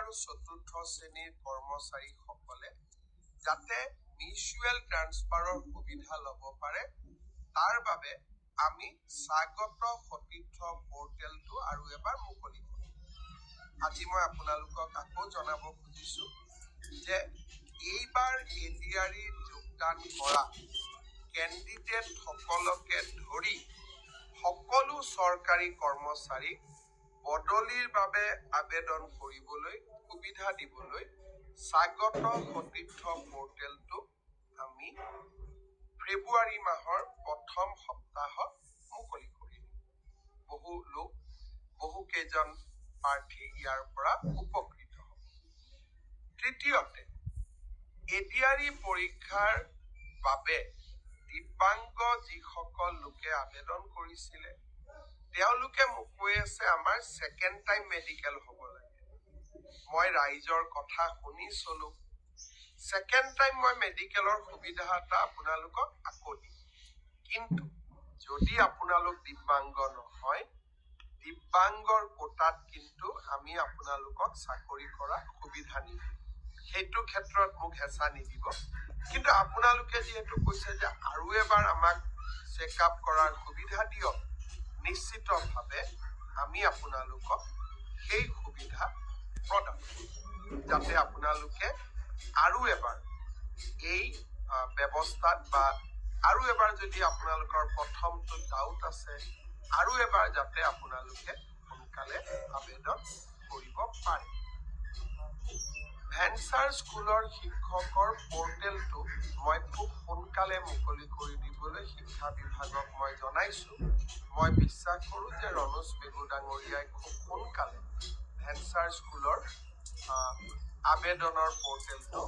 আৰু চতুৰ্থ শ্ৰেণীৰ কৰ্মচাৰীসকলে যাতে মিউচুৱেল ট্ৰান্সফাৰৰ সুবিধা ল'ব পাৰে তাৰ বাবে আমি স্বাগত সতীৰ্থ পৰ্টেলটো আৰু এবাৰ মুকলি কৰিম। আজি মই আপোনালোকক আকৌ জনাব খুজিছো যে এইবাৰ এডিআৰই যোগদান কৰা কেণ্ডিডেট সকলকে ধৰি সকলো চৰকাৰী কৰ্মচাৰীক বদলিৰ বাবে আবেদন কৰিবলৈ সুবিধা দিবলৈ স্বাগত সতীৰ্থ পৰ্টেলটো আমি ফেব্ৰুৱাৰী মাহৰ প্ৰথম সপ্তাহত মুকলি কৰিম। বহু কেইজন প্ৰাৰ্থী ইয়াৰ পৰা উপকৃত হ'ব। তৃতীয়তে, এডিআৰই পৰীক্ষাৰ বাবে দিব্যাংগ যিসকল লোকে আবেদন কৰিছিলে তেওঁলোকে মোক কৈ আছে আমাৰ ছেকেণ্ড টাইম মেডিকেল হ'ব লাগে। মই ৰাইজৰ কথা শুনি চলো। ছেকেণ্ড টাইম মই মেডিকেলৰ সুবিধা এটা আপোনালোকক আকৌ দিম। কিন্তু যদি আপোনালোক দিব্যাংগ নহয়, দিব্যাংগৰ কোটাত কিন্তু আমি আপোনালোকক চাকৰি কৰা সুবিধা নিদিম। সেইটো ক্ষেত্ৰত মোক হেঁচা নিদিব। কিন্তু আপোনালোকে যিহেতু কৈছে যে আৰু এবাৰ আমাক চেকআপ কৰাৰ সুবিধা দিয়ক, নিশ্চিতভাৱে আমি আপোনালোকক সেই সুবিধা প্ৰদান কৰিম যাতে আপোনালোকে আৰু এবাৰ এই ব্যৱস্থাত বা আৰু এবাৰ যদি আপোনালোকৰ প্ৰথমটো ডাউট আছে আৰু এবাৰ যাতে আপোনালোকে সোনকালে আবেদন কৰিব পাৰে। ভেঞ্চাৰ স্কুলৰ শিক্ষকৰ পৰ্টেলটো মই খুব সোনকালে মুকলি কৰি দিবলৈ শিক্ষা বিভাগক মই জনাইছো। মই বিশ্বাস কৰোঁ যে ৰণোজ পেগু ডাঙৰীয়াই খুব সোনকালে ভেঞ্চাৰ স্কুলৰ আবেদনৰ পৰ্টেলটো